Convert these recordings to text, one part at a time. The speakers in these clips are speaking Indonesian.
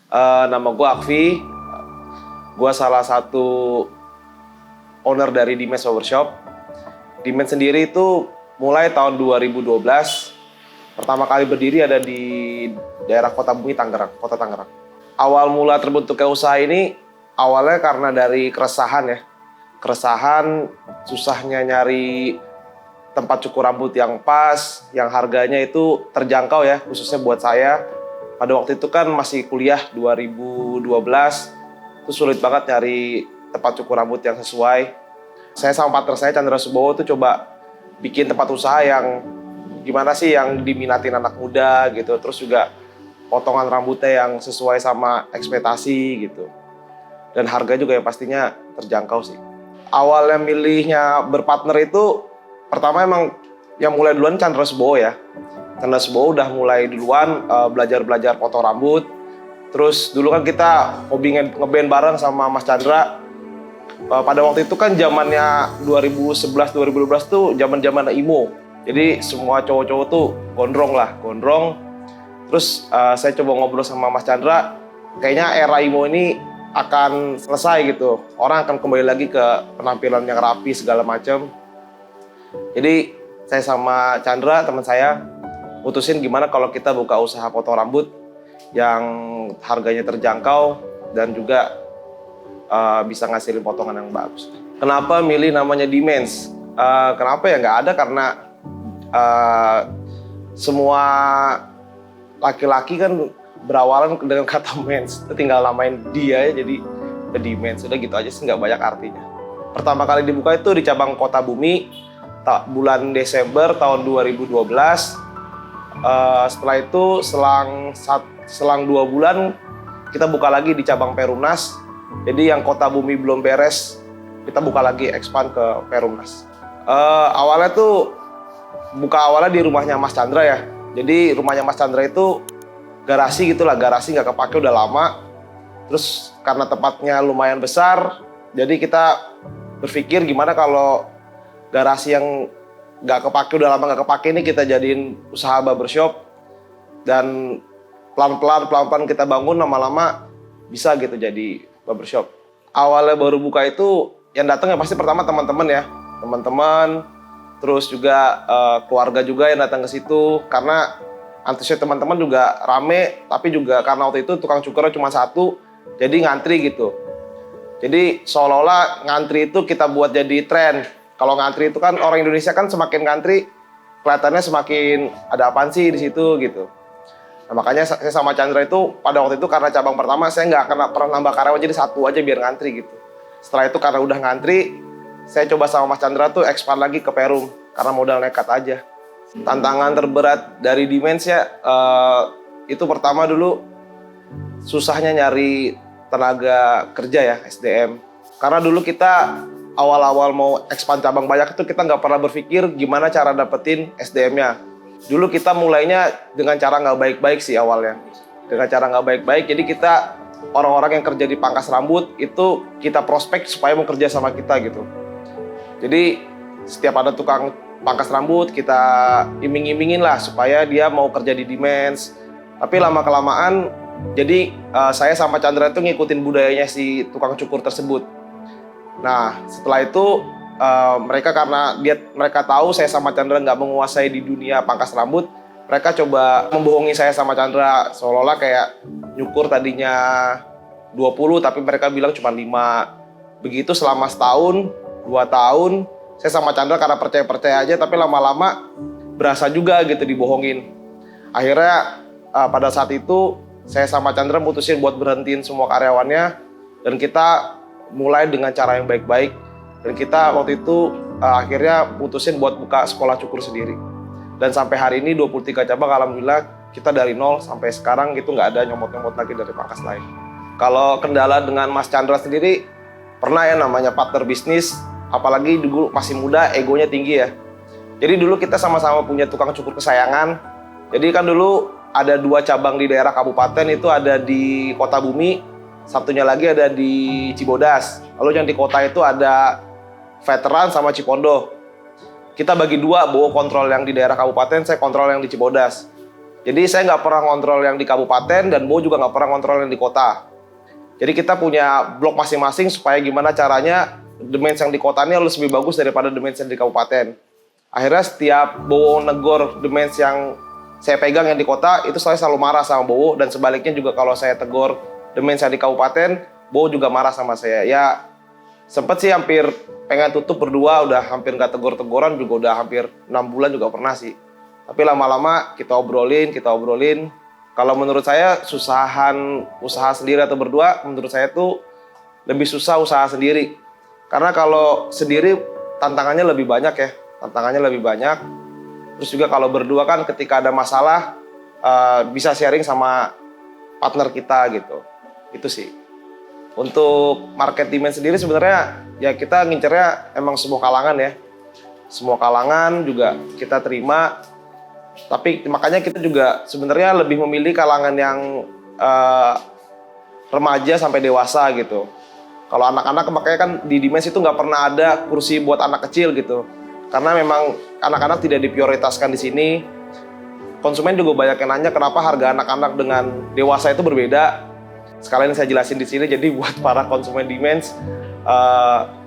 Nama gue Akfi. Gue salah satu owner dari Dimens Barbershop. Dimens sendiri itu mulai tahun 2012. Pertama kali berdiri ada di daerah Kota Bumi, Tangerang, Kota Tangerang. Awal mula terbentuknya usaha ini awalnya karena dari keresahan ya. Keresahan, susahnya nyari tempat cukur rambut yang pas, yang harganya itu terjangkau ya, khususnya buat saya. Pada waktu itu kan masih kuliah 2012, itu sulit banget nyari tempat cukur rambut yang sesuai. Saya sama partner saya, Chandra Subowo, tuh coba bikin tempat usaha yang gimana sih yang diminatin anak muda gitu. Terus juga potongan rambutnya yang sesuai sama ekspektasi gitu. Dan harga juga yang pastinya terjangkau sih. Awalnya milihnya berpartner itu, pertama emang yang mulai duluan Chandra Subowo ya. Chandra Subowo udah mulai duluan belajar potong rambut. Terus dulu kan kita hobi ngeband bareng sama Mas Chandra. Pada waktu itu kan zamannya 2011-2012 tuh zaman-zaman emo. Jadi semua cowok-cowok tuh gondrong. Terus saya coba ngobrol sama Mas Chandra, kayaknya era emo ini akan selesai gitu. Orang akan kembali lagi ke penampilan yang rapi segala macam. Jadi saya sama Chandra, teman saya, putusin gimana kalau kita buka usaha potong rambut yang harganya terjangkau dan juga bisa ngasilin potongan yang bagus. Kenapa milih namanya Dimens? Kenapa ya? Nggak ada, karena semua laki-laki kan berawalan dengan kata mens. Tinggal namain dia ya, jadi The Dimens. Udah gitu aja sih, nggak banyak artinya. Pertama kali dibuka itu di cabang Kota Bumi bulan Desember tahun 2012. Setelah itu selang 2 bulan kita buka lagi di cabang Perumnas. Jadi yang Kota Bumi belum beres, kita buka lagi, expand ke Perumnas. Awalnya tuh awalnya di rumahnya Mas Chandra ya. Jadi rumahnya Mas Chandra itu garasi gitulah, garasi nggak kepake udah lama. Terus karena tempatnya lumayan besar, jadi kita berpikir gimana kalau garasi yang nggak kepake, udah lama nggak kepake ini kita jadiin usaha barbershop. Dan pelan-pelan kita bangun, lama-lama bisa gitu jadi barbershop. Awalnya baru buka itu yang datang ya pasti pertama teman-teman ya, teman-teman, terus juga keluarga juga yang datang ke situ, karena antusias teman-teman juga rame. Tapi juga karena waktu itu tukang cukurnya cuma satu, jadi ngantri gitu. Jadi seolah-olah ngantri itu kita buat jadi tren. Kalau ngantri itu kan orang Indonesia kan semakin ngantri, kelihatannya semakin ada apaan sih di situ gitu. Nah, makanya saya sama Chandra itu pada waktu itu karena cabang pertama saya nggak pernah nambah karyawan, jadi satu aja biar ngantri gitu. Setelah itu karena udah ngantri, saya coba sama Mas Chandra tuh expand lagi ke Perum karena modal nekat aja. Tantangan terberat dari Dimens ya, itu pertama dulu susahnya nyari tenaga kerja ya, SDM. Karena dulu kita awal-awal mau expand cabang banyak itu kita nggak pernah berpikir gimana cara dapetin SDM-nya. Dulu kita mulainya dengan cara nggak baik-baik sih awalnya. Dengan cara nggak baik-baik, jadi kita orang-orang yang kerja di pangkas rambut itu kita prospek supaya mau kerja sama kita gitu. Jadi setiap ada tukang pangkas rambut kita iming-imingin lah supaya dia mau kerja di Dimens. Tapi lama-kelamaan jadi saya sama Chandra itu ngikutin budayanya si tukang cukur tersebut. Nah setelah itu karena mereka tahu saya sama Chandra nggak menguasai di dunia pangkas rambut, mereka coba membohongi saya sama Chandra, seolah-olah kayak nyukur tadinya 20 tapi mereka bilang cuma 5. Begitu selama setahun, 2 tahun, saya sama Chandra karena percaya-percaya aja, tapi lama-lama berasa juga gitu dibohongin. Akhirnya pada saat itu saya sama Chandra mutusin buat berhentiin semua karyawannya, dan kita mulai dengan cara yang baik-baik. Dan kita waktu itu akhirnya putusin buat buka sekolah cukur sendiri. Dan sampai hari ini 23 cabang, alhamdulillah kita dari nol sampai sekarang itu nggak ada nyomot-nyomot lagi dari pangkas lain. Kalau kendala dengan Mas Chandra sendiri, pernah ya namanya partner bisnis, apalagi dulu masih muda, egonya tinggi ya. Jadi dulu kita sama-sama punya tukang cukur kesayangan. Jadi kan dulu ada 2 cabang di daerah kabupaten, itu ada di Kota Bumi, satunya lagi ada di Cibodas. Lalu yang di kota itu ada Veteran sama Cipondo. Kita bagi 2, bawa kontrol yang di daerah kabupaten, saya kontrol yang di Cibodas. Jadi saya nggak pernah ngontrol yang di kabupaten dan Bo juga nggak pernah ngontrol yang di kota. Jadi kita punya blok masing-masing supaya gimana caranya demensi yang di kota ini harus lebih bagus daripada demensi yang di kabupaten. Akhirnya setiap Bowo negor demensi yang saya pegang yang di kota, itu saya selalu marah sama Bowo, dan sebaliknya juga kalau saya tegur demensi yang di kabupaten, Bowo juga marah sama saya. Ya sempet sih hampir pengen tutup berdua, udah hampir nggak tegur-teguran juga, udah hampir 6 bulan juga pernah sih. Tapi lama-lama kita obrolin. Kalau menurut saya usaha sendiri atau berdua, menurut saya tuh lebih susah usaha sendiri. Karena kalau sendiri tantangannya lebih banyak ya. Terus juga kalau berdua kan ketika ada masalah bisa sharing sama partner kita gitu. Itu sih. Untuk market demand sendiri sebenarnya ya kita ngincernya emang semua kalangan ya. Semua kalangan juga kita terima. Tapi makanya kita juga sebenarnya lebih memilih kalangan yang remaja sampai dewasa gitu. Kalau anak-anak makanya kan di Dimens itu nggak pernah ada kursi buat anak kecil gitu. Karena memang anak-anak tidak diprioritaskan di sini. Konsumen juga banyak yang nanya kenapa harga anak-anak dengan dewasa itu berbeda. Sekalian saya jelasin di sini, jadi buat para konsumen Dimens,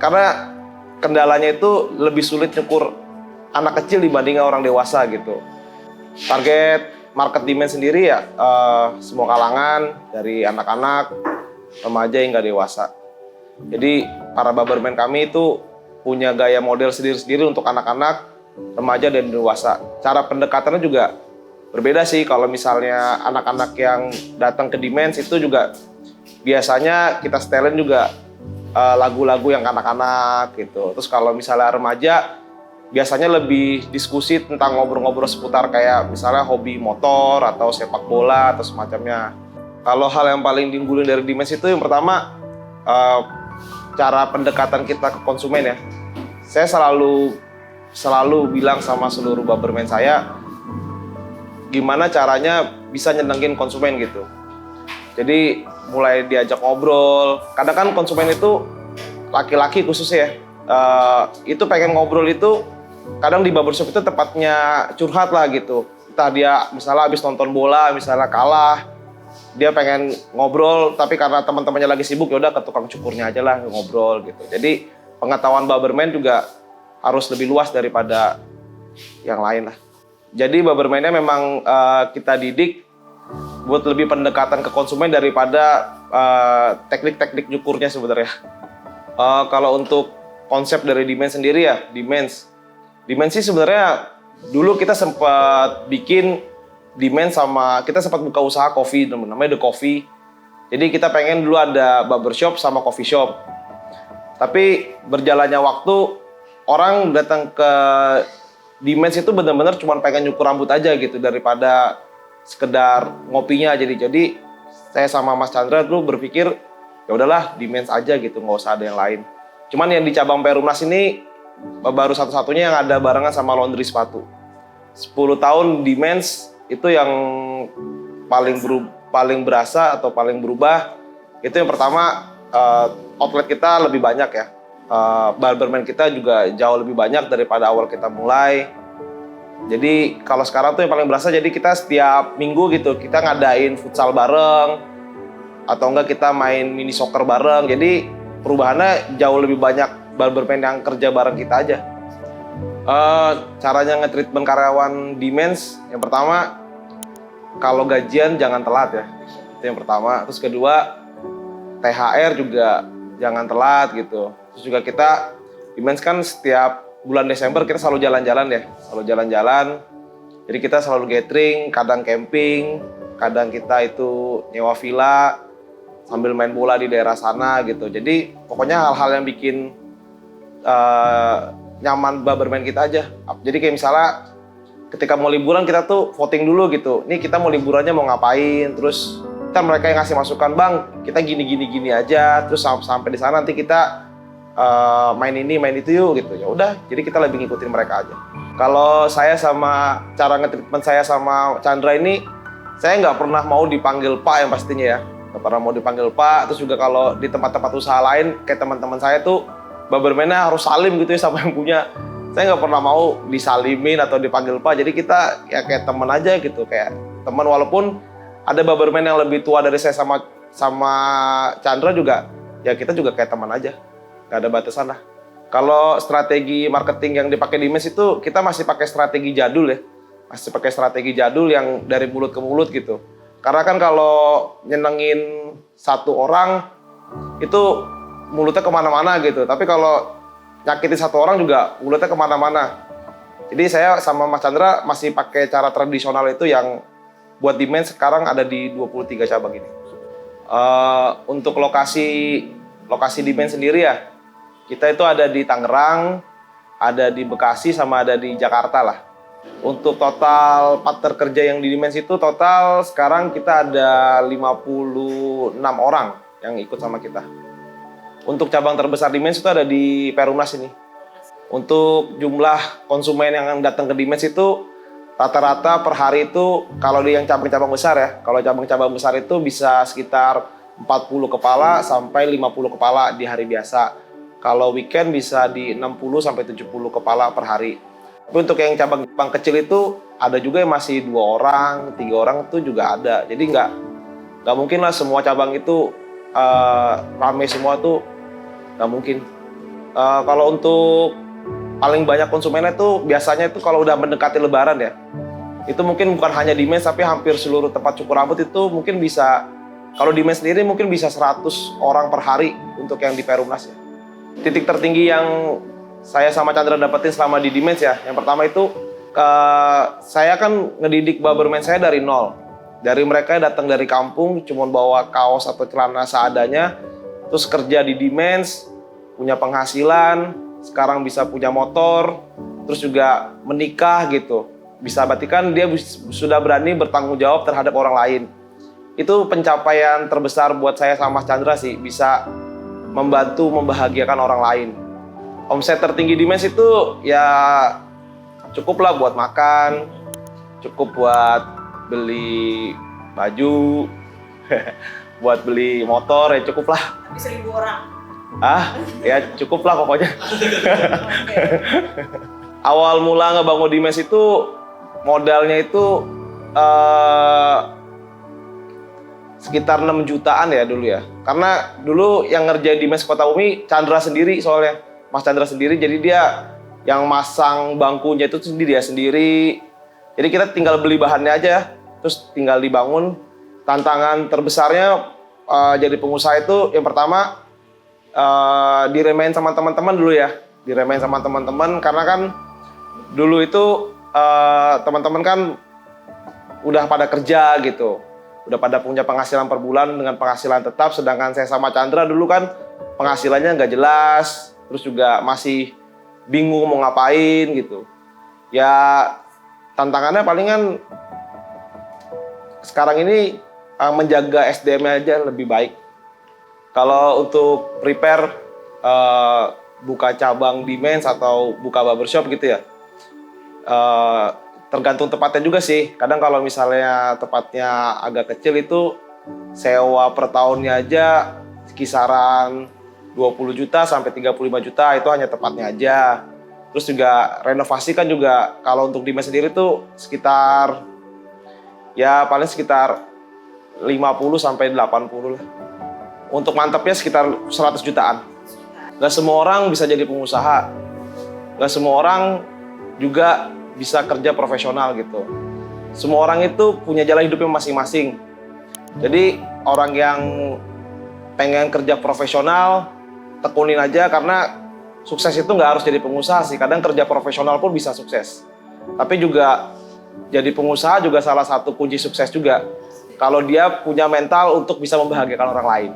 karena kendalanya itu lebih sulit nyukur anak kecil dibandingkan orang dewasa gitu. Target market Dimens sendiri ya semua kalangan, dari anak-anak, remaja hingga dewasa. Jadi para barberman kami itu punya gaya model sendiri-sendiri untuk anak-anak, remaja, dan dewasa. Cara pendekatannya juga berbeda sih. Kalau misalnya anak-anak yang datang ke Dimens itu juga biasanya kita setelin juga lagu-lagu yang anak-anak gitu. Terus kalau misalnya remaja, biasanya lebih diskusi tentang ngobrol-ngobrol seputar kayak misalnya hobi motor atau sepak bola atau semacamnya. Kalau hal yang paling diunggulin dari Dimens itu yang pertama cara pendekatan kita ke konsumen ya. Saya selalu bilang sama seluruh barberman saya gimana caranya bisa nyenengin konsumen gitu. Jadi mulai diajak ngobrol. Kadang kan konsumen itu laki-laki khususnya itu pengen ngobrol itu kadang di barbershop itu tepatnya curhat lah gitu. Entah dia misalnya habis nonton bola, misalnya kalah, dia pengen ngobrol, tapi karena teman-temannya lagi sibuk, ya udah ke tukang cukurnya aja lah ngobrol gitu. Jadi pengetahuan barberman juga harus lebih luas daripada yang lain lah. Jadi barberman-nya memang kita didik buat lebih pendekatan ke konsumen daripada teknik-teknik nyukurnya sebenarnya. Kalau untuk konsep dari Dimens sendiri ya, Dimens sih sebenarnya dulu kita sempat bikin Dimens sama kita sempat buka usaha coffee namanya The Coffee. Jadi kita pengen dulu ada barbershop sama coffee shop. Tapi berjalannya waktu orang datang ke Dimens itu benar-benar cuma pengen nyukur rambut aja gitu daripada sekedar ngopinya. Jadi saya sama Mas Chandra dulu berpikir ya udahlah Dimens aja gitu, nggak usah ada yang lain. Cuman yang di cabang Perumnas ini baru satu-satunya yang ada barengan sama laundry sepatu. 10 tahun Dimens itu yang paling berasa atau paling berubah. Itu yang pertama, outlet kita lebih banyak ya. Barberman kita juga jauh lebih banyak daripada awal kita mulai. Jadi kalau sekarang tuh yang paling berasa, jadi kita setiap minggu gitu kita ngadain futsal bareng atau enggak kita main mini soccer bareng. Jadi perubahannya jauh lebih banyak barberman yang kerja bareng kita aja. Caranya nge-treatment karyawan Dimens, yang pertama kalau gajian jangan telat ya, itu yang pertama. Terus kedua THR juga jangan telat gitu. Terus juga kita Dimens kan setiap bulan Desember kita selalu jalan-jalan ya, Jadi kita selalu gathering, kadang camping, kadang kita itu nyewa villa sambil main bola di daerah sana gitu. Jadi pokoknya hal-hal yang bikin nyaman barberman kita aja. Jadi kayak misalnya ketika mau liburan kita tuh voting dulu gitu. Nih kita mau liburannya mau ngapain? Terus kita mereka yang ngasih masukan, bang kita gini aja. Terus sampai di sana nanti kita main ini main itu yuk gitu. Ya udah. Jadi kita lebih ngikutin mereka aja. Kalau saya sama cara nge-treatment saya sama Chandra ini, saya nggak pernah mau dipanggil Pak yang pastinya ya. Nggak pernah mau dipanggil Pak. Terus juga kalau di tempat-tempat usaha lain kayak teman-teman saya tuh barberman-nya harus salim gitu ya sama yang punya. Saya nggak pernah mau disalimin atau dipanggil Pak. Jadi kita ya kayak teman aja gitu, kayak teman, walaupun ada barberman yang lebih tua dari saya sama Chandra juga, ya kita juga kayak teman aja, nggak ada batasan lah. Kalau strategi marketing yang dipakai di Dimense itu kita masih pakai strategi jadul ya, masih pakai strategi jadul yang dari mulut ke mulut gitu. Karena kan kalau nyenengin satu orang itu mulutnya kemana-mana gitu, tapi kalau nyakitin satu orang juga mulutnya kemana-mana. Jadi saya sama Mas Chandra masih pakai cara tradisional itu yang buat Dimense sekarang ada di 23 cabang ini. Untuk lokasi Dimense sendiri ya, kita itu ada di Tangerang, ada di Bekasi, sama ada di Jakarta lah. Untuk total partner kerja yang di Dimense itu total sekarang kita ada 56 orang yang ikut sama kita. Untuk cabang terbesar Dimense itu ada di Perumnas ini. Untuk jumlah konsumen yang datang ke Dimense itu rata-rata per hari itu kalau di yang cabang-cabang besar ya, kalau cabang-cabang besar itu bisa sekitar 40 kepala sampai 50 kepala di hari biasa. Kalau weekend bisa di 60 sampai 70 kepala per hari. Tapi untuk yang cabang kecil itu ada juga yang masih 2 orang, 3 orang itu juga ada. Jadi nggak mungkin lah semua cabang itu rame semua tuh, nggak mungkin. Kalau untuk paling banyak konsumennya tuh biasanya itu kalau udah mendekati Lebaran ya. Itu mungkin bukan hanya Dimense tapi hampir seluruh tempat cukur rambut itu mungkin bisa, kalau Dimense sendiri mungkin bisa 100 orang per hari untuk yang di Perumnas ya. Titik tertinggi yang saya sama Chandra dapetin selama di Dimense ya, yang pertama itu saya kan ngedidik barberman saya dari nol. Dari mereka datang dari kampung cuma bawa kaos atau celana seadanya, terus kerja di Dimense, punya penghasilan, sekarang bisa punya motor, terus juga menikah gitu. Bisa berarti kan dia sudah berani bertanggung jawab terhadap orang lain. Itu pencapaian terbesar buat saya sama Mas Chandra sih, bisa membantu membahagiakan orang lain. Omset tertinggi di Dimense itu ya cukup lah buat makan, cukup buat beli baju, buat beli motor ya cukup lah. Tapi 1.000 orang. Ya cukup lah pokoknya. Awal mula ngebangun Dimense itu modalnya itu sekitar 6 jutaan ya dulu ya. Karena dulu yang ngerjain Dimense Kota Bumi Chandra sendiri soalnya, Mas Chandra sendiri, jadi dia yang masang bangkunya itu dia sendiri. Jadi kita tinggal beli bahannya aja, terus tinggal dibangun. Tantangan terbesarnya jadi pengusaha itu yang pertama diremehin sama teman-teman dulu ya, diremehin sama teman-teman karena kan dulu itu teman-teman kan udah pada kerja gitu, udah pada punya penghasilan per bulan dengan penghasilan tetap, sedangkan saya sama Chandra dulu kan penghasilannya nggak jelas, terus juga masih bingung mau ngapain gitu. Ya tantangannya palingan sekarang ini menjaga SDM-nya aja lebih baik. Kalau untuk prepare buka cabang Dimense atau buka barbershop gitu ya, tergantung tempatnya juga sih. Kadang kalau misalnya tempatnya agak kecil itu sewa per tahunnya aja kisaran 20 juta sampai 35 juta, itu hanya tempatnya aja. Terus juga renovasi kan juga kalau untuk Dimense sendiri tuh sekitar ya paling sekitar 50 sampai 80 lah. Untuk mantapnya sekitar 100 jutaan. Gak semua orang bisa jadi pengusaha. Gak semua orang juga bisa kerja profesional gitu. Semua orang itu punya jalan hidupnya masing-masing. Jadi orang yang pengen kerja profesional, tekunin aja karena sukses itu nggak harus jadi pengusaha sih. Kadang kerja profesional pun bisa sukses. Tapi juga jadi pengusaha juga salah satu kunci sukses juga. Kalau dia punya mental untuk bisa membahagiakan orang lain.